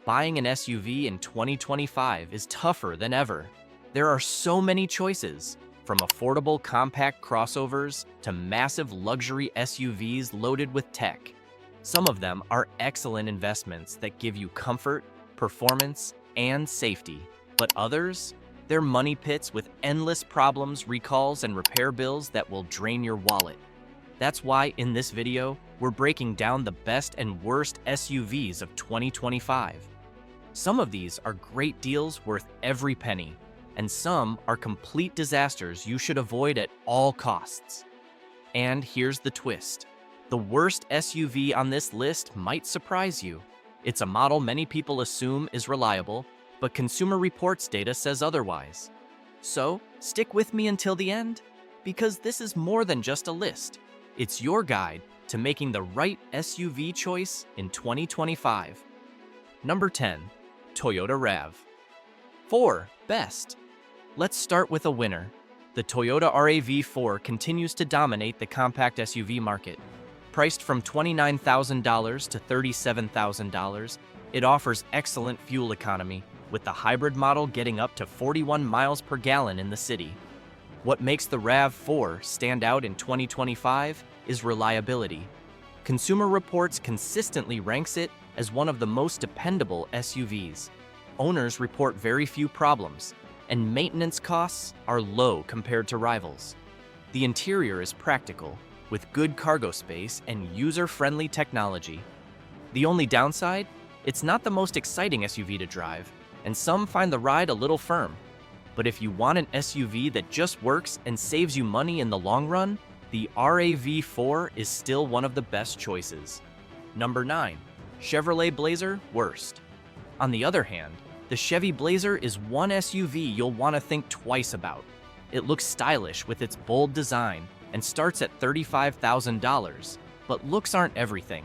buying an SUV in 2025 is tougher than ever. There are so many choices, from affordable compact crossovers to massive luxury SUVs loaded with tech. Some of them are excellent investments that give you comfort, performance, and safety. But others? They're money pits with endless problems, recalls, and repair bills that will drain your wallet. That's why in this video, we're breaking down the best and worst SUVs of 2025. Some of these are great deals worth every penny, and some are complete disasters you should avoid at all costs. And here's the twist. The worst SUV on this list might surprise you. It's a model many people assume is reliable, but Consumer Reports data says otherwise. So, stick with me until the end, because this is more than just a list. It's your guide to making the right SUV choice in 2025. Number 10. Toyota RAV4 Best. Let's start with a winner. The Toyota RAV4 continues to dominate the compact SUV market. Priced from $29,000 to $37,000, it offers excellent fuel economy, with the hybrid model getting up to 41 miles per gallon in the city. What makes the RAV4 stand out in 2025 is reliability. Consumer Reports consistently ranks it as one of the most dependable SUVs. Owners report very few problems, and maintenance costs are low compared to rivals. The interior is practical, with good cargo space and user-friendly technology. The only downside? It's not the most exciting SUV to drive, and some find the ride a little firm. But if you want an SUV that just works and saves you money in the long run, the RAV4 is still one of the best choices. Number 9. Chevrolet Blazer Worst. On the other hand, the Chevy Blazer is one SUV you'll want to think twice about. It looks stylish with its bold design and starts at $35,000, but looks aren't everything.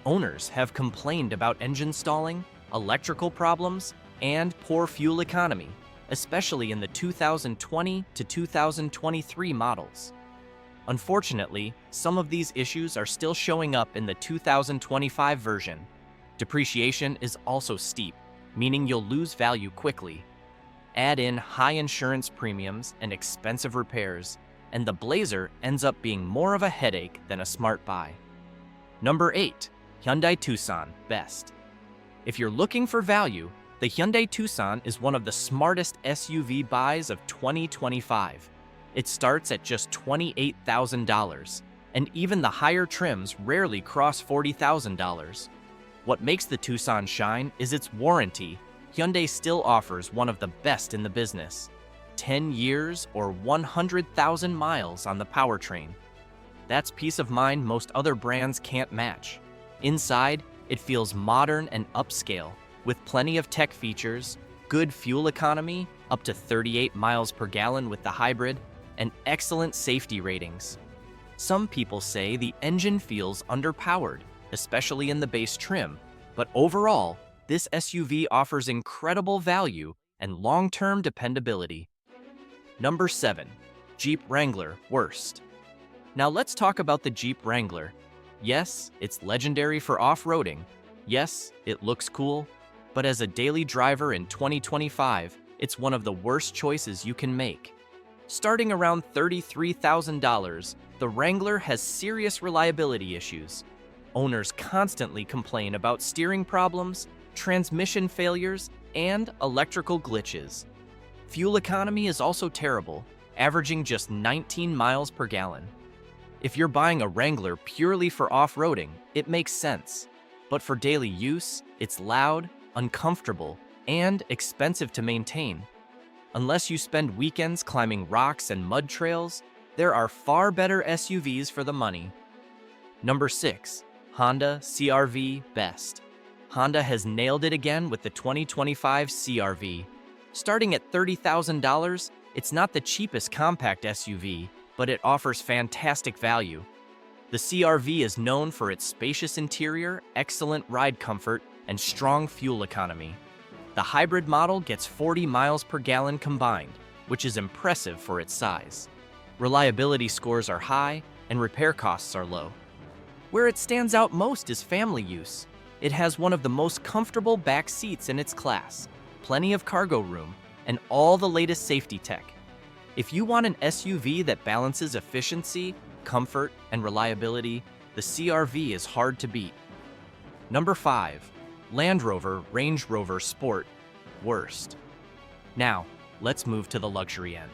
Owners have complained about engine stalling, electrical problems, and poor fuel economy, especially in the 2020 to 2023 models. Unfortunately, some of these issues are still showing up in the 2025 version. Depreciation is also steep, meaning you'll lose value quickly. Add in high insurance premiums and expensive repairs, and the Blazer ends up being more of a headache than a smart buy. Number 8. Hyundai Tucson Best. If you're looking for value, the Hyundai Tucson is one of the smartest SUV buys of 2025. It starts at just $28,000, and even the higher trims rarely cross $40,000. What makes the Tucson shine is its warranty. Hyundai still offers one of the best in the business. 10 years or 100,000 miles on the powertrain. That's peace of mind most other brands can't match. Inside, it feels modern and upscale, with plenty of tech features, good fuel economy, up to 38 miles per gallon with the hybrid, and excellent safety ratings. Some people say the engine feels underpowered, especially in the base trim, but overall, this SUV offers incredible value and long-term dependability. Number 7. Jeep Wrangler Worst. Now let's talk about the Jeep Wrangler. Yes, it's legendary for off-roading. Yes, it looks cool. But as a daily driver in 2025, it's one of the worst choices you can make. Starting around $33,000, the Wrangler has serious reliability issues. Owners constantly complain about steering problems, transmission failures, and electrical glitches. Fuel economy is also terrible, averaging just 19 miles per gallon. If you're buying a Wrangler purely for off-roading, it makes sense. But for daily use, it's loud, uncomfortable, and expensive to maintain. Unless you spend weekends climbing rocks and mud trails, there are far better SUVs for the money. Number 6. Honda CR-V Best. Honda has nailed it again with the 2025 CR-V. Starting at $30,000, it's not the cheapest compact SUV, but it offers fantastic value. The CR-V is known for its spacious interior, excellent ride comfort, and strong fuel economy. The hybrid model gets 40 miles per gallon combined, which is impressive for its size. Reliability scores are high, and repair costs are low. Where it stands out most is family use. It has one of the most comfortable back seats in its class, plenty of cargo room, and all the latest safety tech. If you want an SUV that balances efficiency, comfort, and reliability, the CR-V is hard to beat. Number 5. Land Rover Range Rover Sport. Worst. Now, let's move to the luxury end.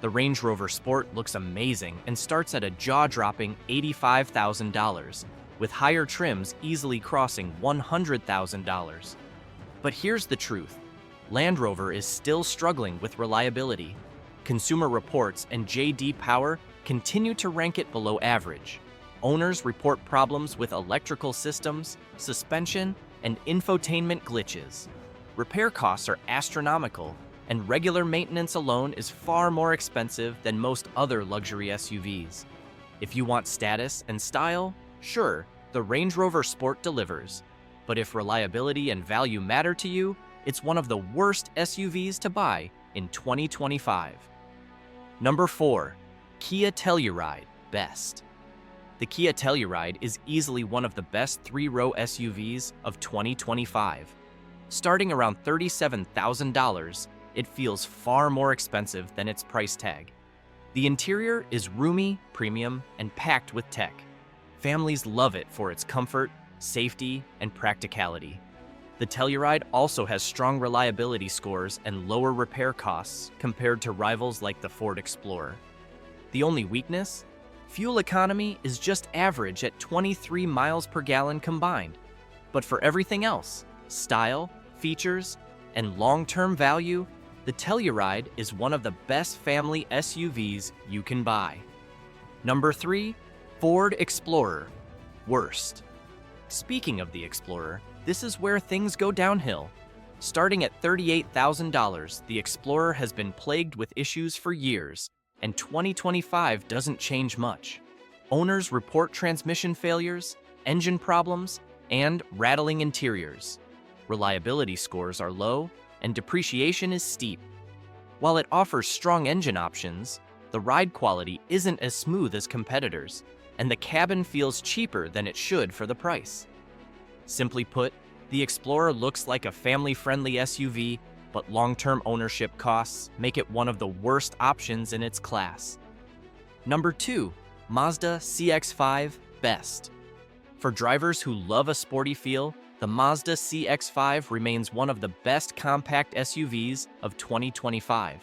The Range Rover Sport looks amazing and starts at a jaw-dropping $85,000, with higher trims easily crossing $100,000. But here's the truth. Land Rover is still struggling with reliability. Consumer Reports and J.D. Power continue to rank it below average. Owners report problems with electrical systems, suspension, and infotainment glitches. Repair costs are astronomical, and regular maintenance alone is far more expensive than most other luxury SUVs. If you want status and style, sure, the Range Rover Sport delivers. But if reliability and value matter to you, it's one of the worst SUVs to buy in 2025. Number 4. Kia Telluride Best. The Kia Telluride is easily one of the best three-row SUVs of 2025. Starting around $37,000, it feels far more expensive than its price tag. The interior is roomy, premium, and packed with tech. Families love it for its comfort, safety, and practicality. The Telluride also has strong reliability scores and lower repair costs compared to rivals like the Ford Explorer. The only weakness? Fuel economy is just average at 23 miles per gallon combined. But for everything else, style, features, and long-term value, the Telluride is one of the best family SUVs you can buy. Number 3. Ford Explorer. Worst. Speaking of the Explorer, this is where things go downhill. Starting at $38,000, the Explorer has been plagued with issues for years, and 2025 doesn't change much. Owners report transmission failures, engine problems, and rattling interiors. Reliability scores are low, and depreciation is steep. While it offers strong engine options, the ride quality isn't as smooth as competitors, and the cabin feels cheaper than it should for the price. Simply put, the Explorer looks like a family-friendly SUV, but long-term ownership costs make it one of the worst options in its class. Number 2. Mazda CX-50 Best. For drivers who love a sporty feel, the Mazda CX-50 remains one of the best compact SUVs of 2025.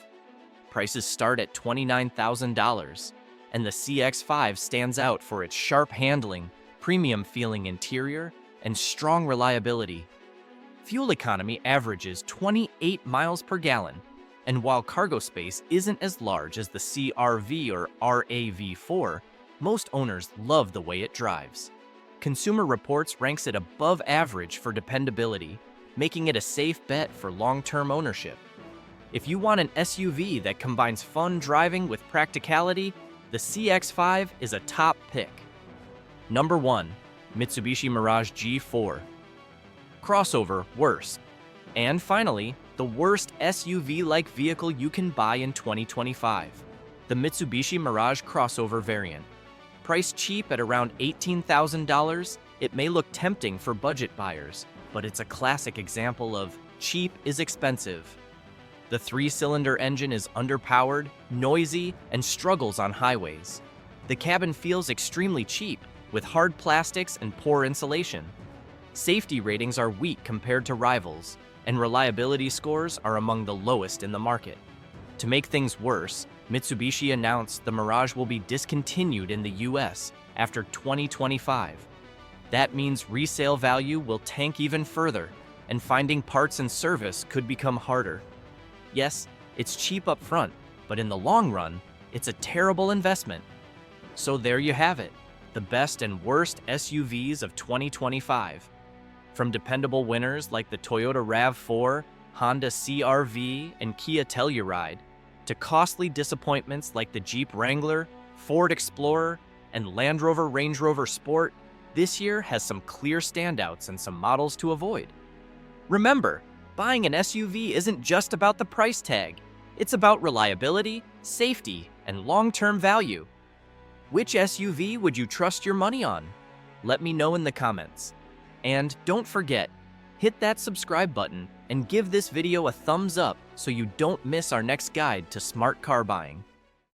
Prices start at $29,000, and the CX-50 stands out for its sharp handling, premium-feeling interior, and strong reliability. Fuel economy averages 28 miles per gallon, and while cargo space isn't as large as the CR-V or RAV4, most owners love the way it drives. Consumer Reports ranks it above average for dependability, making it a safe bet for long-term ownership. If you want an SUV that combines fun driving with practicality, the CX-50 is a top pick. Number 1. Mitsubishi Mirage G4. Crossover worst. And finally, the worst SUV-like vehicle you can buy in 2025. The Mitsubishi Mirage crossover variant. Priced cheap at around $18,000, it may look tempting for budget buyers, but it's a classic example of cheap is expensive. The 3-cylinder engine is underpowered, noisy, and struggles on highways. The cabin feels extremely cheap, with hard plastics and poor insulation. Safety ratings are weak compared to rivals, and reliability scores are among the lowest in the market. To make things worse, Mitsubishi announced the Mirage will be discontinued in the US after 2025. That means resale value will tank even further, and finding parts and service could become harder. Yes, it's cheap up front, but in the long run, it's a terrible investment. So there you have it, the best and worst SUVs of 2025. From dependable winners like the Toyota RAV4, Honda CR-V, and Kia Telluride, to costly disappointments like the Jeep Wrangler, Ford Explorer, and Land Rover Range Rover Sport, this year has some clear standouts and some models to avoid. Remember, buying an SUV isn't just about the price tag. It's about reliability, safety, and long-term value. Which SUV would you trust your money on? Let me know in the comments. And don't forget, hit that subscribe button and give this video a thumbs up so you don't miss our next guide to smart car buying.